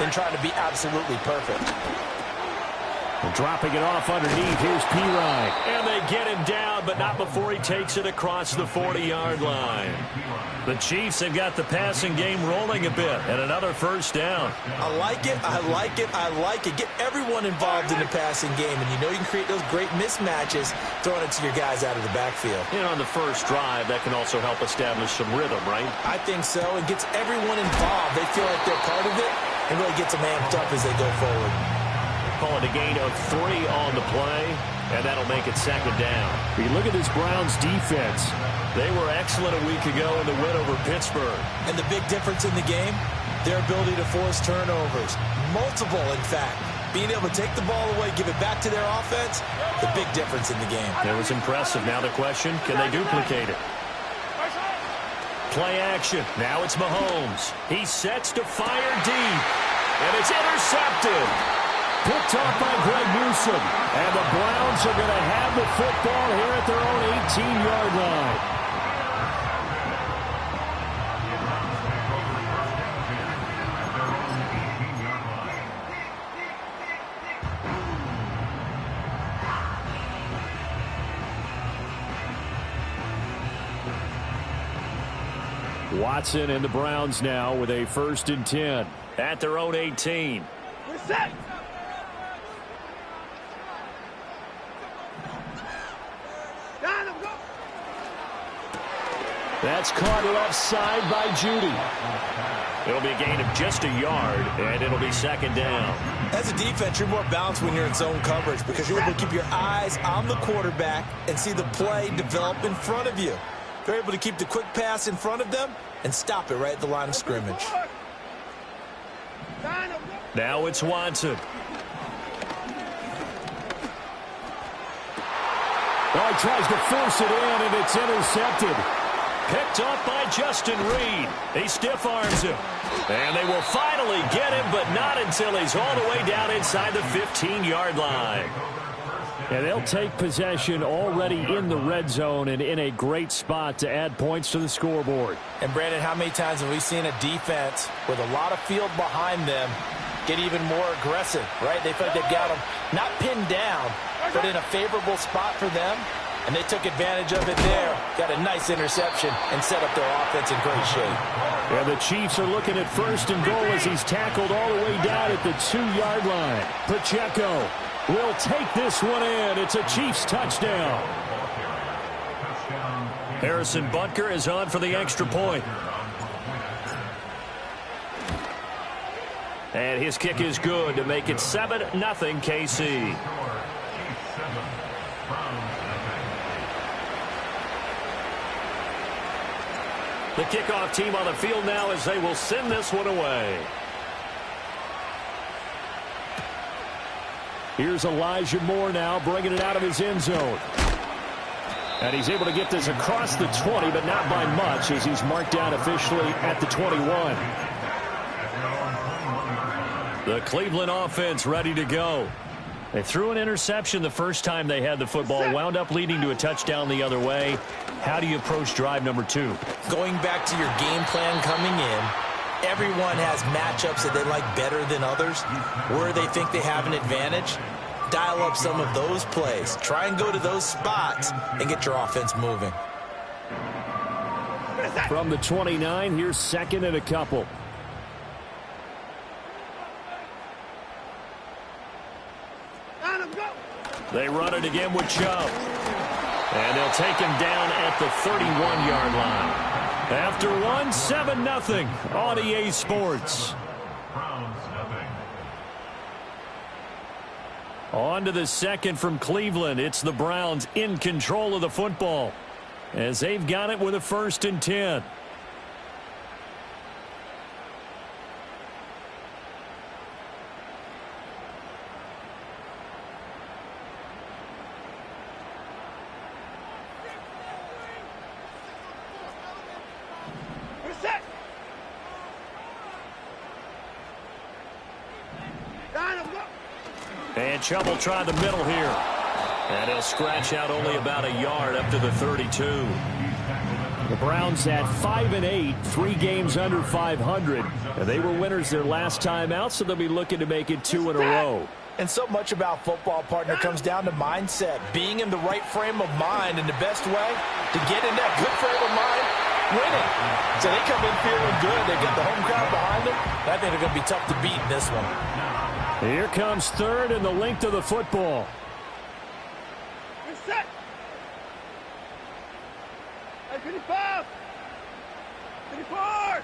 than trying to be absolutely perfect. And dropping it off underneath, here's P-Ryan. And they get him down, but not before he takes it across the 40-yard line. The Chiefs have got the passing game rolling a bit, and another first down. I like it, I like it, I like it. Get everyone involved in the passing game, and you know you can create those great mismatches throwing it to your guys out of the backfield. And on the first drive, that can also help establish some rhythm, right? I think so. It gets everyone involved. They feel like they're part of it, and really gets them amped up as they go forward. Call it a gain of 3 on the play, and that'll make it second down. We look at this Browns defense. They were excellent a week ago in the win over Pittsburgh. And the big difference in the game, their ability to force turnovers. Multiple, in fact. Being able to take the ball away, give it back to their offense, the big difference in the game. It was impressive. Now the question, can they duplicate it? Play action. Now it's Mahomes. He sets to fire deep. And it's intercepted. Picked off by Greg Newsom. And the Browns are going to have the football here at their own 18-yard line. Watson and the Browns now with a 1st and 10. At their own 18. We're set. That's caught left side by Judy. It'll be a gain of just a yard, and it'll be second down. As a defense, you're more balanced when you're in zone coverage because you're able to keep your eyes on the quarterback and see the play develop in front of you. They're able to keep the quick pass in front of them and stop it right at the line of scrimmage. Now it's Watson. Oh, he tries to force it in, and it's intercepted. Picked up by Justin Reed. He stiff arms him. And they will finally get him, but not until he's all the way down inside the 15-yard line. And they'll take possession already in the red zone and in a great spot to add points to the scoreboard. And, Brandon, how many times have we seen a defense with a lot of field behind them get even more aggressive, right? They feel like they've got them not pinned down, but in a favorable spot for them. And they took advantage of it there. Got a nice interception and set up their offense in great shape. And the Chiefs are looking at 1st and goal as he's tackled all the way down at the 2-yard line. Pacheco will take this one in. It's a Chiefs touchdown. Harrison Butker is on for the extra point. And his kick is good to make it 7-0 KC. The kickoff team on the field now as they will send this one away. Here's Elijah Moore now bringing it out of his end zone. And he's able to get this across the 20, but not by much as he's marked down officially at the 21. The Cleveland offense ready to go. They threw an interception the first time they had the football, wound up leading to a touchdown the other way. How do you approach drive number 2? Going back to your game plan coming in, everyone has matchups that they like better than others. Where they think they have an advantage, dial up some of those plays. Try and go to those spots and get your offense moving. From the 29, here's 2nd and a couple. They run it again with Chubb. And they'll take him down at the 31-yard line. After one, 7-0 on EA Sports. On to the second from Cleveland. It's the Browns in control of the football as they've got it with a 1st and 10. And Chubb will try the middle here. And he'll scratch out only about a yard up to the 32. The Browns at 5-8, 3 games under 500. And they were winners their last time out, so they'll be looking to make it 2 in a row. And so much about football, partner, comes down to mindset, being in the right frame of mind, and the best way to get in that good frame of mind, winning. So they come in feeling good. They get the home crowd behind them. I think they're going to be tough to beat in this one. Here comes third and the length of the football. Set. 55. 54.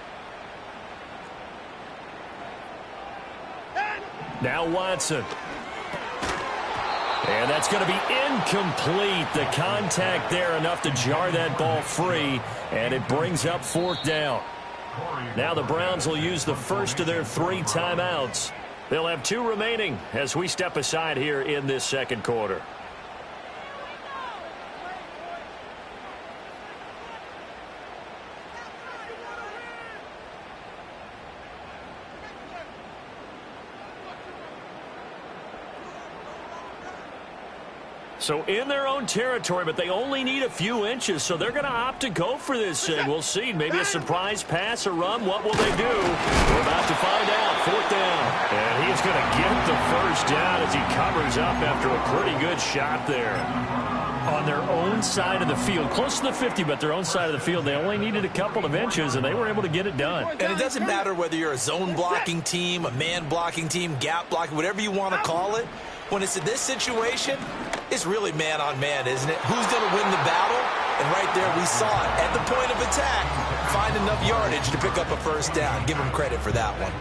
Now Watson. And that's going to be incomplete. The contact there enough to jar that ball free, and it brings up 4th down. Now the Browns will use the first of their 3 timeouts. They'll have 2 remaining as we step aside here in this second quarter. So in their own territory, but they only need a few inches, so they're going to opt to go for this thing. We'll see. Maybe a surprise pass or run. What will they do? We're about to find out. 4th down. And he's going to get the first down as he covers up after a pretty good shot there. On their own side of the field, close to the 50, but their own side of the field, they only needed a couple of inches, and they were able to get it done. And it doesn't matter whether you're a zone blocking team, a man blocking team, gap blocking, whatever you want to call it. When it's in this situation, it's really man-on-man, isn't it? Who's going to win the battle? And right there, we saw it. At the point of attack, find enough yardage to pick up a first down. Give them credit for that one.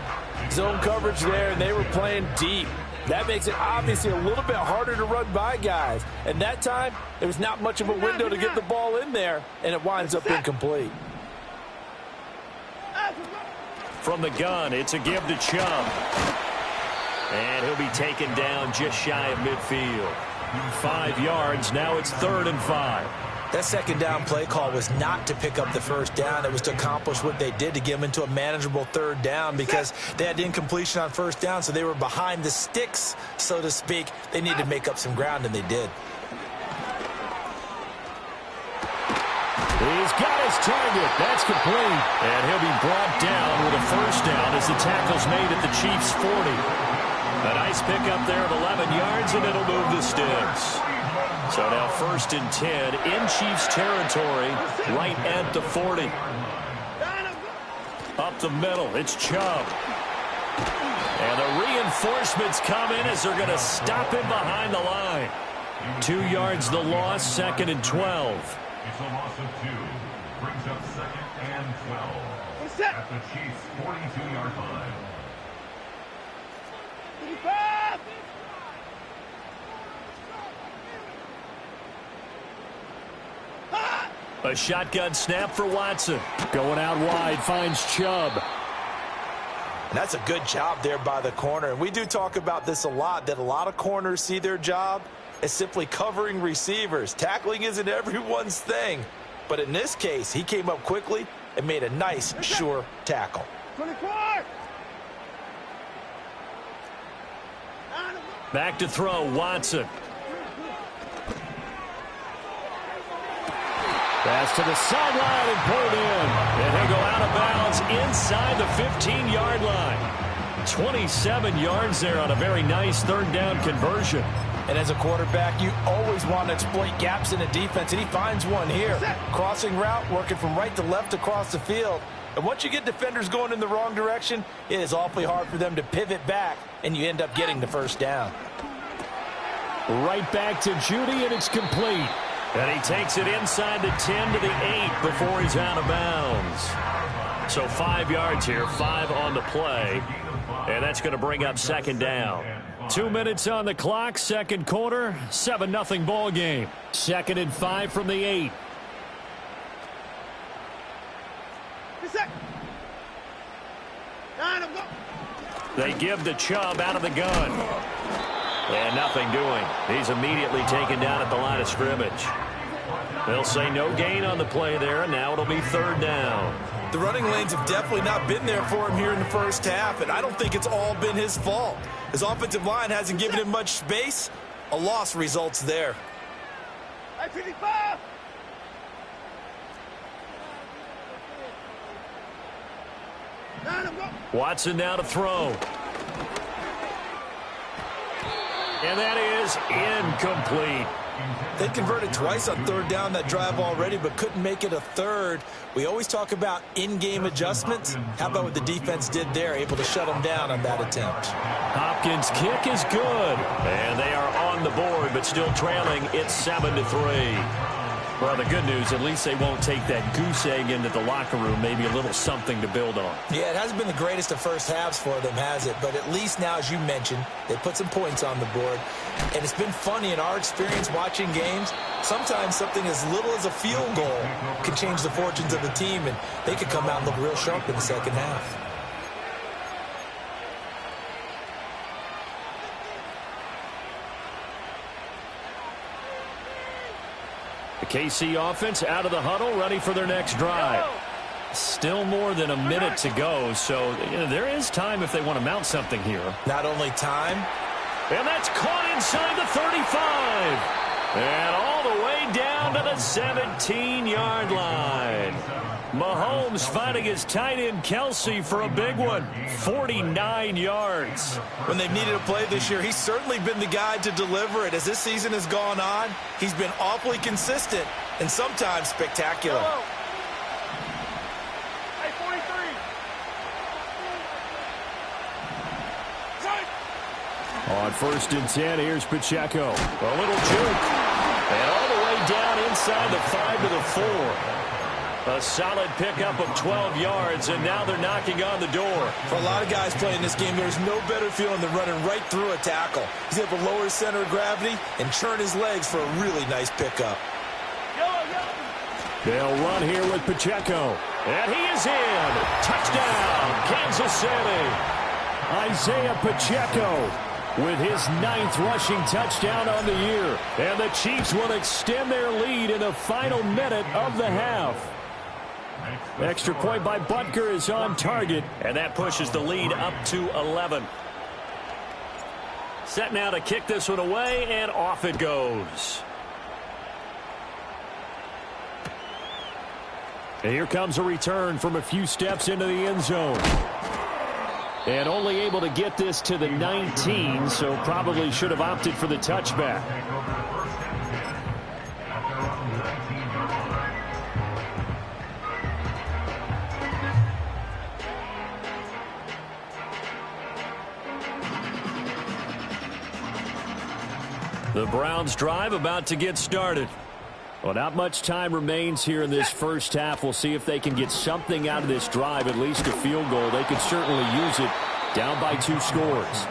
Zone coverage there, and they were playing deep. That makes it obviously a little bit harder to run by guys. And that time, there was not much of a window to get the ball in there, and it winds up incomplete. From the gun, it's a give to Chubb. And he'll be taken down just shy of midfield. 5 yards. Now it's 3rd and 5. That second down play call was not to pick up the first down. It was to accomplish what they did to get them into a manageable 3rd down because they had incompletion on first down, so they were behind the sticks, so to speak. They needed to make up some ground, and they did. He's got his target. That's complete. And he'll be brought down with a first down as the tackle's made at the Chiefs' 40. A nice pickup there of 11 yards, and it'll move the sticks. So now 1st and 10 in Chiefs territory, right at the 40. Up the middle, it's Chubb. And the reinforcements come in as they're going to stop him behind the line. 2 yards the loss, 2nd and 12. It's a loss of 2. Brings up 2nd and 12. At the Chiefs' 42-yard line. A shotgun snap for Watson. Going out wide, finds Chubb. And that's a good job there by the corner. And we do talk about this a lot, that a lot of corners see their job as simply covering receivers. Tackling isn't everyone's thing. But in this case, he came up quickly and made a nice, sure tackle. 24. Back to throw, Watson. Pass to the sideline and pulled in. And he'll go out of bounds inside the 15-yard line. 27 yards there on a very nice 3rd down conversion. And as a quarterback, you always want to exploit gaps in the defense, and he finds one here. Crossing route, working from right to left across the field. And once you get defenders going in the wrong direction, it is awfully hard for them to pivot back, and you end up getting the first down. Right back to Judy, and it's complete. And he takes it inside the 10 to the 8 before he's out of bounds. So 5 yards here, 5 on the play. And that's going to bring up 2nd down. 2 minutes on the clock, second quarter, 7-0 ball game. 2nd and 5 from the 8. They give the Chubb out of the gun. And nothing doing. He's immediately taken down at the line of scrimmage. They'll say no gain on the play there, and now it'll be 3rd down. The running lanes have definitely not been there for him here in the first half, and I don't think it's all been his fault. His offensive line hasn't given him much space. A loss results there. Watson now to throw. And that is incomplete. They converted twice on third down that drive already, but couldn't make it a third. We always talk about in-game adjustments. How about what the defense did there, able to shut them down on that attempt? Hopkins' kick is good. And they are on the board, but still trailing. It's 7-3. Well, the good news, at least they won't take that goose egg into the locker room. Maybe a little something to build on. Yeah, it hasn't been the greatest of first halves for them, has it? But at least now, as you mentioned, they put some points on the board. And it's been funny in our experience watching games. Sometimes something as little as a field goal can change the fortunes of a team, and they could come out and look real sharp in the second half. The KC offense out of the huddle, ready for their next drive. Still more than a minute to go, so there is time if they want to mount something here. Not only time. And that's caught inside the 35. And all the way down to the 17-yard line. Mahomes finding his tight end Kelsey for a big one. 49 yards. When they've needed a play this year, he's certainly been the guy to deliver it. As this season has gone on, he's been awfully consistent and sometimes spectacular. Hey, 43. On 1st and 10, here's Pacheco. A little juke. And all the way down inside the 5 to the 4. A solid pickup of 12 yards, and now they're knocking on the door. For a lot of guys playing this game, there's no better feeling than running right through a tackle. He's able to lower his center of gravity and churn his legs for a really nice pickup. They'll run here with Pacheco. And he is in. Touchdown, Kansas City. Isaiah Pacheco with his 9th rushing touchdown on the year. And the Chiefs will extend their lead in the final minute of the half. Extra point by Butker is on target. And that pushes the lead up to 11. Set now to kick this one away, and off it goes. And here comes a return from a few steps into the end zone. And only able to get this to the 19, so probably should have opted for the touchback. The Browns drive about to get started. Well, not much time remains here in this first half. We'll see if they can get something out of this drive, at least a field goal. They could certainly use it, down by 2 scores.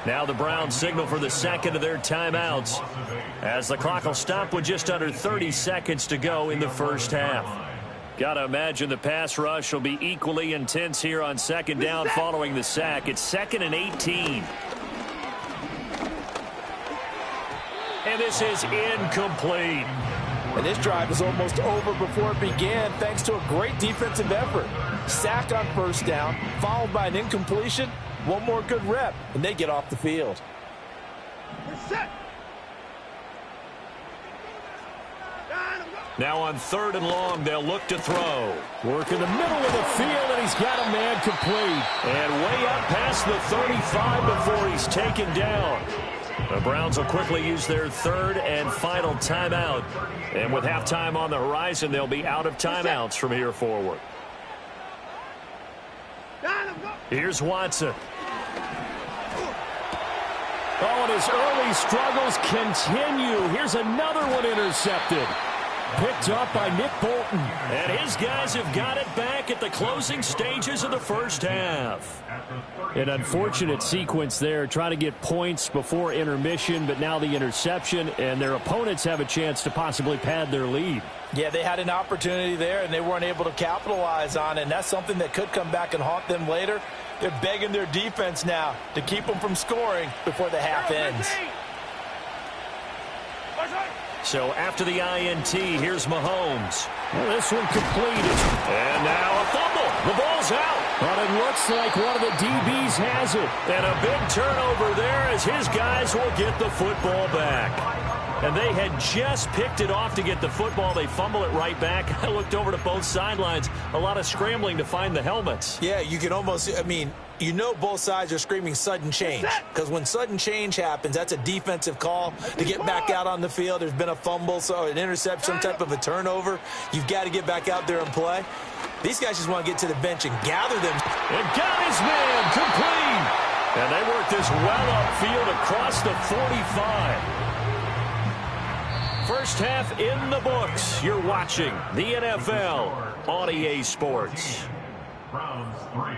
Now the Browns signal for the second of their timeouts, as the clock will stop with just under 30 seconds to go in the first half. Got to imagine the pass rush will be equally intense here on second down following the sack. It's 2nd and 18. And this is incomplete. And this drive is almost over before it began, thanks to a great defensive effort. Sack on first down, followed by an incompletion. One more good rep, and they get off the field. Now on 3rd and long, they'll look to throw. Work in the middle of the field, and he's got a man complete. And way up past the 35 before he's taken down. The Browns will quickly use their 3rd and final timeout. And with halftime on the horizon, they'll be out of timeouts from here forward. Here's Watson. Oh, and his early struggles continue. Here's another one intercepted. Picked up by Nick Bolton. And his guys have got it back at the closing stages of the first half. An unfortunate sequence there, trying to get points before intermission, but now the interception, and their opponents have a chance to possibly pad their lead. Yeah, they had an opportunity there, and they weren't able to capitalize on it, and that's something that could come back and haunt them later. They're begging their defense now to keep them from scoring before the half ends. So after the INT, here's Mahomes. Well, this one completed. And now a fumble. The ball's out. But it looks like one of the DBs has it. And a big turnover there as his guys will get the football back. And they had just picked it off to get the football. They fumble it right back. I looked over to both sidelines. A lot of scrambling to find the helmets. Yeah, you can almost, you know both sides are screaming sudden change. Because when sudden change happens, that's a defensive call to get back out on the field. There's been a fumble, so an interception, some type of a turnover. You've got to get back out there and play. These guys just want to get to the bench and gather them. And got his man complete. And they work this well upfield across the 45. First half in the books. You're watching the NFL on EA Sports. Browns 3.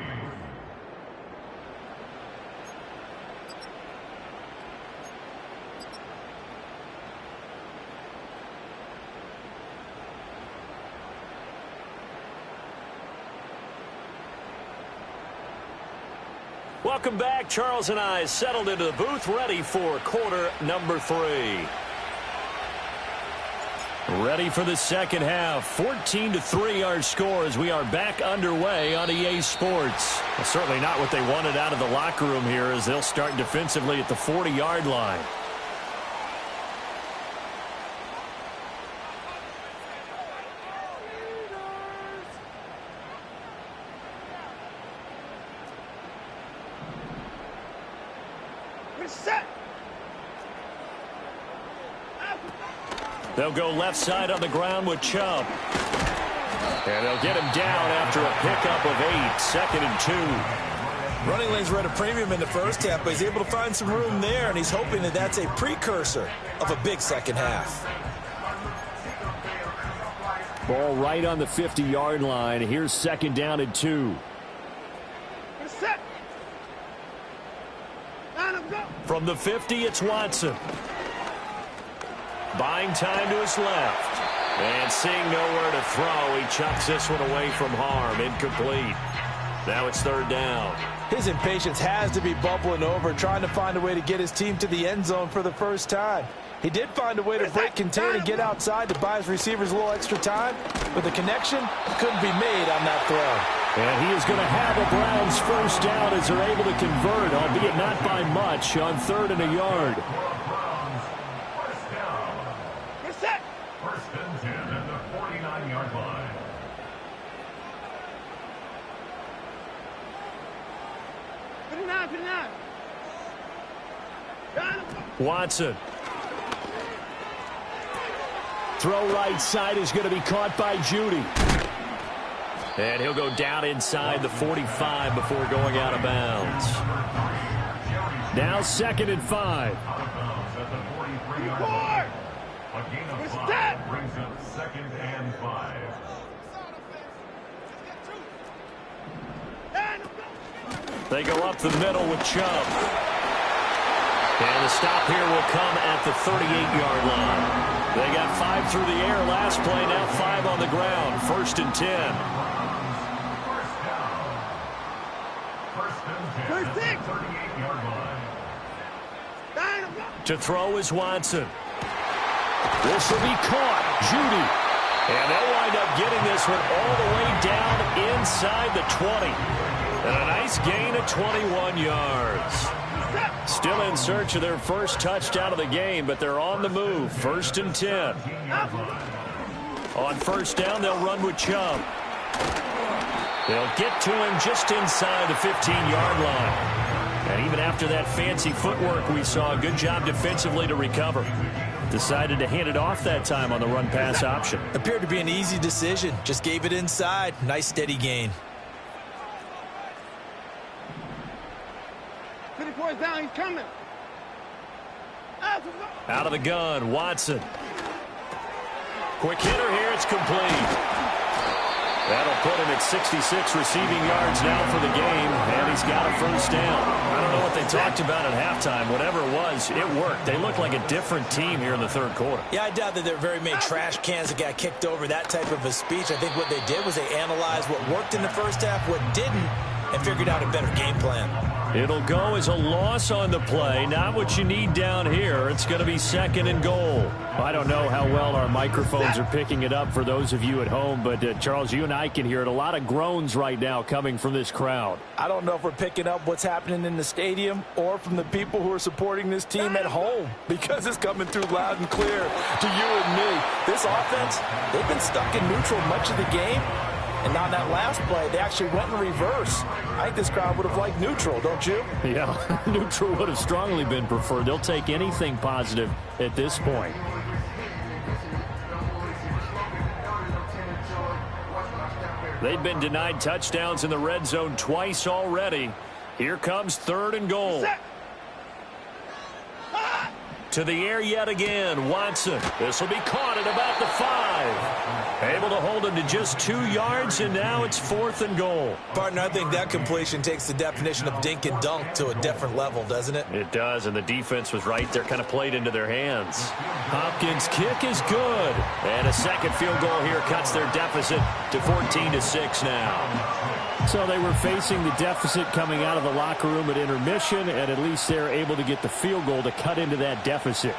Welcome back. Charles and I settled into the booth, ready for quarter number 3. Ready for the second half. 14-3 our score as we are back underway on EA Sports. Well, certainly not what they wanted out of the locker room here as they'll start defensively at the 40-yard line. They'll go left side on the ground with Chubb. And they'll get him down after a pickup of 8. 2nd and 2. Running lanes were at a premium in the first half, but he's able to find some room there, and he's hoping that that's a precursor of a big second half. Ball right on the 50-yard line. Here's 2nd down and 2. From the 50, it's Watson. Buying time to his left. And seeing nowhere to throw, he chucks this one away from harm. Incomplete. Now it's 3rd down. His impatience has to be bubbling over, trying to find a way to get his team to the end zone for the first time. He did find a way to break contain and get outside to buy his receivers a little extra time, but the connection couldn't be made on that throw. And he is going to have a Browns first down as they're able to convert, albeit not by much, on 3rd and a yard. First and 10 at the 49-yard line. Watson. Throw right side is going to be caught by Judy. And he'll go down inside the 45 before going out of bounds. Now 2nd and 5. Out of bounds at the 43-yard line. A gain of 5 brings up 2nd and 5. They go up the middle with Chubb. And the stop here will come at the 38-yard line. They got 5 through the air last play, now 5 on the ground. 1st and 10. First and 10 at the 38-yard line. To throw is Watson. This will be caught. Judy. And they'll wind up getting this one all the way down inside the 20. And a nice gain of 21 yards. Still in search of their first touchdown of the game, but they're on the move. 1st and 10. On 1st down, they'll run with Chubb. They'll get to him just inside the 15-yard line. And even after that fancy footwork we saw, a good job defensively to recover. Decided to hand it off that time on the run-pass option. Appeared to be an easy decision. Just gave it inside. Nice steady gain. 54 is down. He's coming. Out of the gun, Watson. Quick hitter here. It's complete. That'll put him at 66 receiving yards now for the game, and he's got a first down. I don't know what they talked about at halftime. Whatever it was, it worked. They look like a different team here in the 3rd quarter. Yeah, I doubt that there were very many trash cans that got kicked over, that type of a speech. I think what they did was they analyzed what worked in the first half, what didn't, and figured out a better game plan. It'll go as a loss on the play. Not what you need down here. It's going to be 2nd and goal. I don't know how well our microphones are picking it up for those of you at home, but Charles, you and I can hear it. A lot of groans right now coming from this crowd. I don't know if we're picking up what's happening in the stadium or from the people who are supporting this team at home, because it's coming through loud and clear to you and me. This offense, they've been stuck in neutral much of the game. And on that last play, they actually went in reverse. I think this crowd would have liked neutral, don't you? Yeah, neutral would have strongly been preferred. They'll take anything positive at this point. They've been denied touchdowns in the red zone twice already. Here comes 3rd and goal. To the air yet again. Watson. This will be caught at about the 5. Able to hold him to just 2 yards, and now it's 4th and goal. Partner, I think that completion takes the definition of dink and dunk to a different level, doesn't it? It does, and the defense was right there, kind of played into their hands. Hopkins' kick is good. And a second field goal here cuts their deficit to 14-6 now. So they were facing the deficit coming out of the locker room at intermission, and at least they're able to get the field goal to cut into that deficit.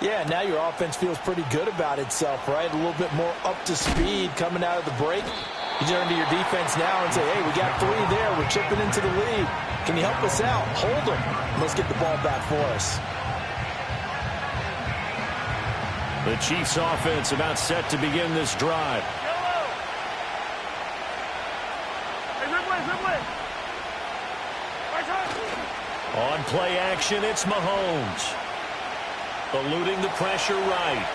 Yeah, now your offense feels pretty good about itself, right? A little bit more up to speed coming out of the break. You turn to your defense now and say, hey, we got 3 there. We're chipping into the lead. Can you help us out? Hold them. Let's get the ball back for us. The Chiefs offense about set to begin this drive. On play action, it's Mahomes. Eluding the pressure right.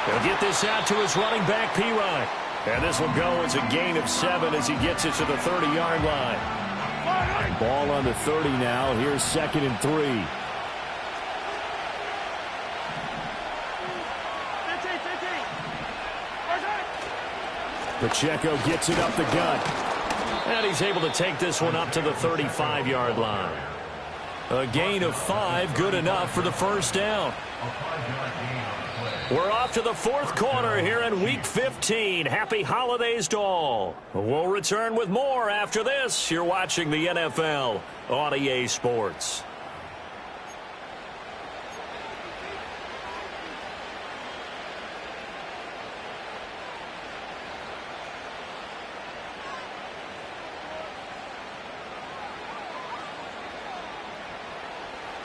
He'll get this out to his running back, P-Ryan. And this will go as a gain of 7 as he gets it to the 30-yard line. Ball on the 30 now. Here's 2nd and 3. Pacheco gets it up the gut. And he's able to take this one up to the 35-yard line. A gain of 5, good enough for the first down. We're off to the 4th quarter here in Week 15. Happy holidays to all. We'll return with more after this. You're watching the NFL on EA Sports.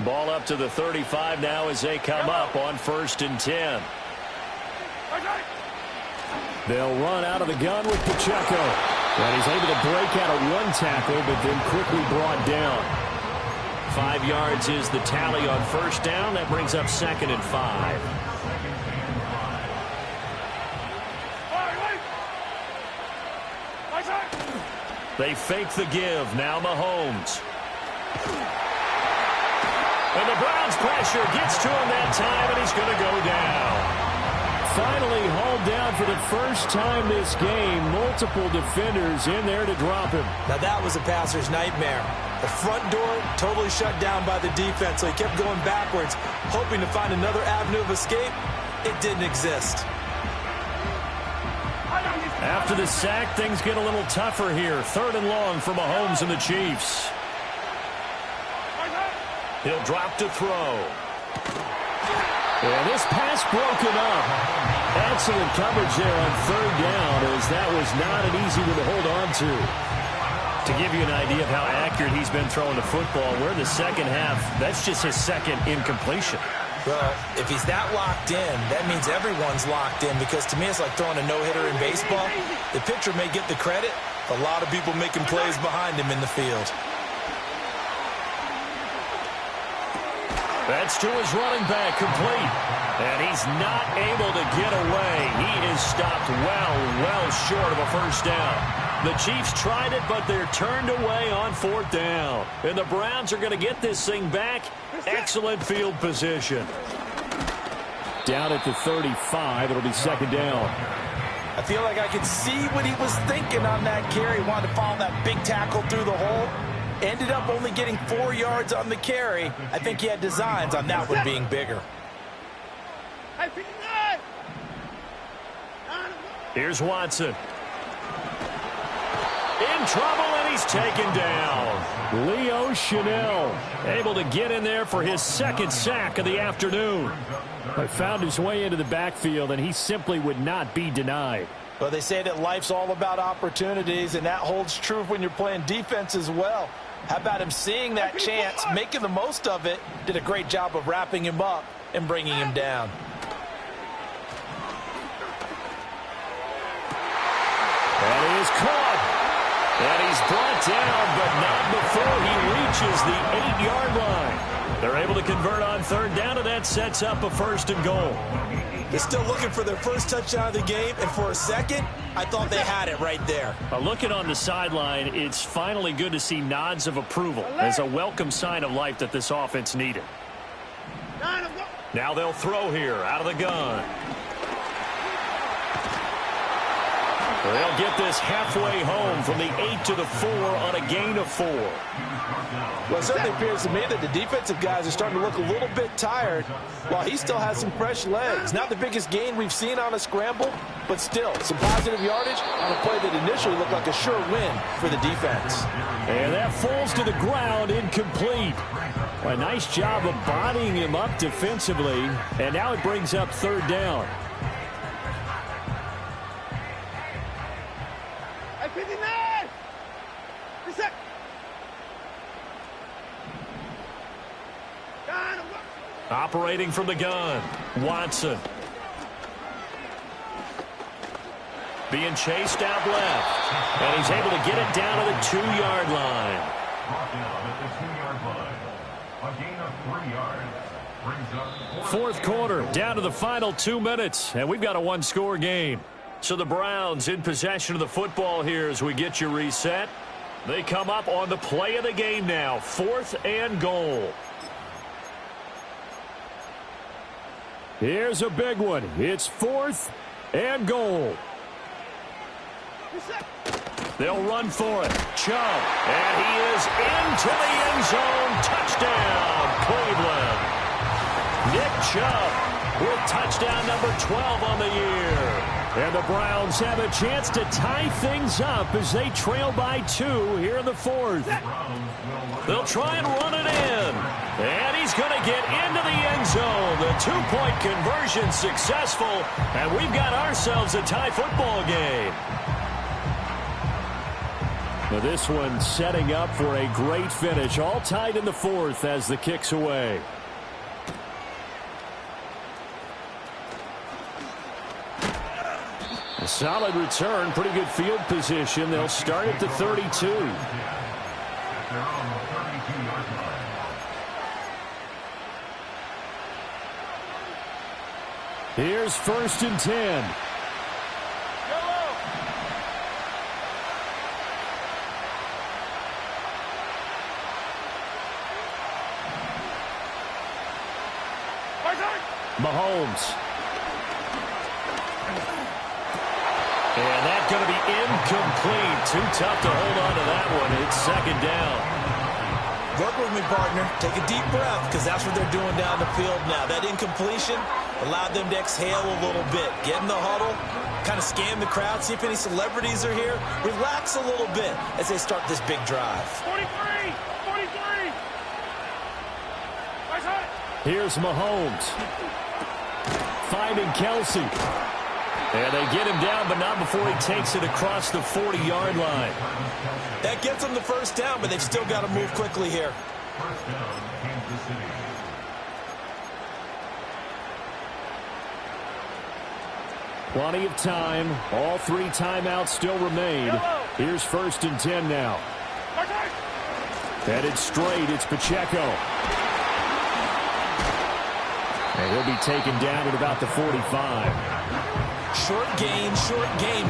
Ball up to the 35 now as they come up on 1st and 10. They'll run out of the gun with Pacheco. And he's able to break out of 1 tackle, but then quickly brought down. 5 yards is the tally on 1st down. That brings up 2nd and 5. They fake the give. Now Mahomes. And the Browns pressure gets to him that time, and he's going to go down. Finally hauled down for the first time this game. Multiple defenders in there to drop him. Now that was a passer's nightmare. The front door totally shut down by the defense, so he kept going backwards, hoping to find another avenue of escape. It didn't exist. After the sack, things get a little tougher here. 3rd and long for Mahomes and the Chiefs. He'll drop to throw. And this pass broken up. Excellent coverage there on 3rd down, as that was not an easy one to hold on to. To give you an idea of how accurate he's been throwing the football, we're in the 2nd half. That's just his 2nd incompletion. Well, if he's that locked in, that means everyone's locked in, because to me it's like throwing a no-hitter in baseball. The pitcher may get the credit, a lot of people making plays behind him in the field. That's to his running back, complete. And he's not able to get away. He is stopped well short of a first down. The Chiefs tried it, but they're turned away on 4th down. And the Browns are going to get this thing back. Excellent field position. Down at the 35, it'll be 2nd down. I feel like I could see what he was thinking on that carry. He wanted to follow that big tackle through the hole. Ended up only getting 4 yards on the carry. I think he had designs on that one being bigger. Here's Watson. In trouble, and he's taken down. Leo Chanel able to get in there for his second sack of the afternoon. But found his way into the backfield, and he simply would not be denied. Well, they say that life's all about opportunities, and that holds true when you're playing defense as well. How about him seeing that chance, making the most of it, did a great job of wrapping him up and bringing him down. And he is caught. And he's brought down, but not before he reaches the 8-yard line. They're able to convert on third down, and that sets up a 1st and goal. They're still looking for their first touchdown of the game, and for a second, I thought they had it right there. Looking on the sideline, it's finally good to see nods of approval as a welcome sign of life that this offense needed. Now they'll throw here out of the gun. They'll get this halfway home from the 8 to the 4 on a gain of 4. Well, it certainly appears to me that the defensive guys are starting to look a little bit tired while he still has some fresh legs. Not the biggest gain we've seen on a scramble, but still some positive yardage on a play that initially looked like a sure win for the defense. And that falls to the ground, incomplete. A nice job of bodying him up defensively, and now it brings up third down. Operating from the gun, Watson. Being chased out left. And he's able to get it down to the 2-yard line. Brought down at the 2-yard line. A gain of 3 yards. Brings up Fourth quarter, down to the final 2 minutes. And we've got a one-score game. So the Browns in possession of the football here as we get you reset. They come up on the play of the game now. 4th and goal. Here's a big one. It's 4th and goal. They'll run for it. Chubb. And he is into the end zone. Touchdown, Cleveland. Nick Chubb with touchdown number 12 on the year. And the Browns have a chance to tie things up as they trail by 2 here in the 4th. They'll try and run it in. And he's going to get into the end zone. The 2-point conversion successful. And we've got ourselves a tie football game. Now this one setting up for a great finish. All tied in the 4th as the kick's away. A solid return. Pretty good field position. They'll start at the 32. Here's 1st and 10. Mahomes. And that's going to be incomplete. Too tough to hold on to that one. It's 2nd down. Work with me, partner. Take a deep breath, because that's what they're doing down the field now. That incompletion allowed them to exhale a little bit. Get in the huddle, kind of scan the crowd, see if any celebrities are here. Relax a little bit as they start this big drive. 43! 43! Here's Mahomes. Finding Kelsey. And they get him down, but not before he takes it across the 40-yard line. That gets them the first down, but they've still got to move quickly here. first down, Kansas City. Plenty of time. All 3 timeouts still remain. Here's 1st and 10 now. Headed straight, it's Pacheco. And he'll be taken down at about the 45. Short game,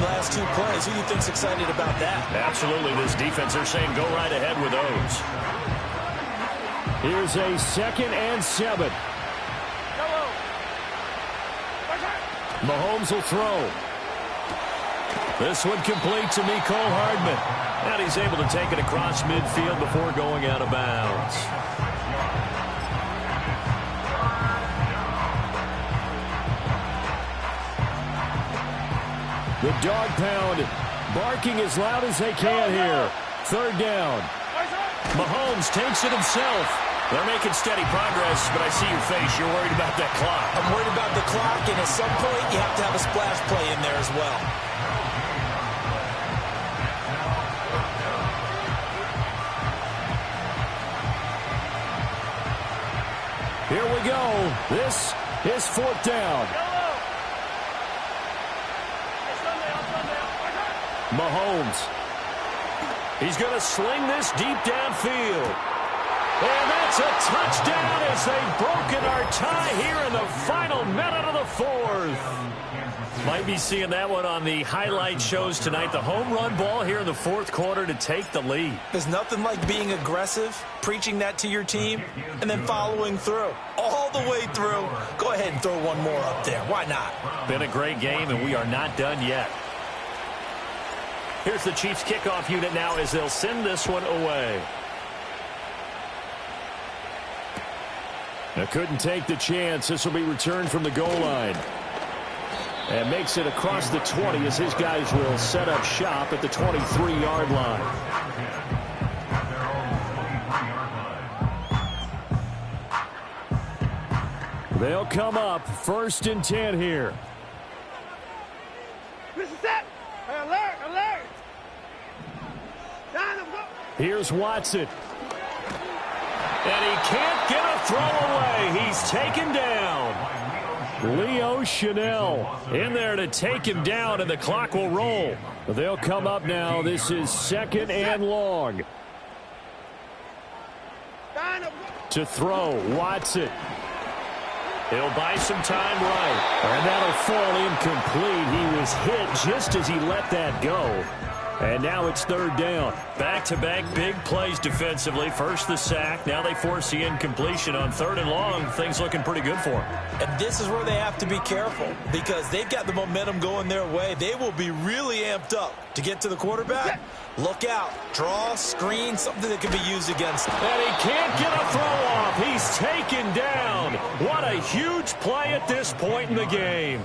last 2 plays. Who do you think's excited about that? Absolutely. This defense, they're saying go right ahead with those. Here's a 2nd and 7. Mahomes will throw. This one complete to Mecole Hardman. And he's able to take it across midfield before going out of bounds. The dog pound barking as loud as they can here. Third down. Mahomes takes it himself. They're making steady progress, but I see your face. You're worried about that clock. I'm worried about the clock, and at some point, you have to have a splash play in there as well. Here we go. This is fourth down. Mahomes. He's going to sling this deep downfield. And that's a touchdown as they've broken our tie here in the final minute of the fourth. Might be seeing that one on the highlight shows tonight. The home run ball here in the fourth quarter to take the lead. There's nothing like being aggressive, preaching that to your team, and then following through. All the way through. Go ahead and throw one more up there. Why not? Been a great game, and we are not done yet. Here's the Chiefs kickoff unit now as they'll send this one away. Now couldn't take the chance. This will be returned from the goal line. And makes it across the 20 as his guys will set up shop at the 23-yard line. They'll come up 1st and 10 here. This is set. Alert, alert. Here's Watson. And he can't get a throw away. He's taken down. Leo Chanel in there to take him down, and the clock will roll. They'll come up now. This is 2nd and long. To throw, Watson. He'll buy some time right. And that'll fall incomplete. He was hit just as he let that go. And now it's 3rd down. Back-to-back big plays defensively. First the sack. Now they force the incompletion on 3rd and long. Things looking pretty good for them. And this is where they have to be careful because they've got the momentum going their way. They will be really amped up to get to the quarterback. Look out. Draw, screen, something that can be used against them. And he can't get a throw off. He's taken down. What a huge play at this point in the game.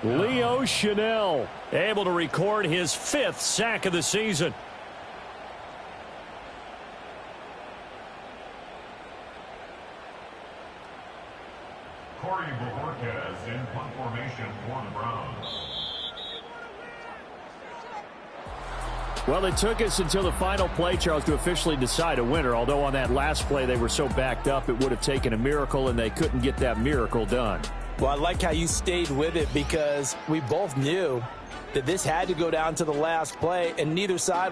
Leo Chanel able to record his 5th sack of the season. Corey Bojorquez in punt formation for the Browns. Well, it took us until the final play, Charles, to officially decide a winner. Although on that last play they were so backed up it would have taken a miracle, and they couldn't get that miracle done. Well, I like how you stayed with it because we both knew that this had to go down to the last play, and neither side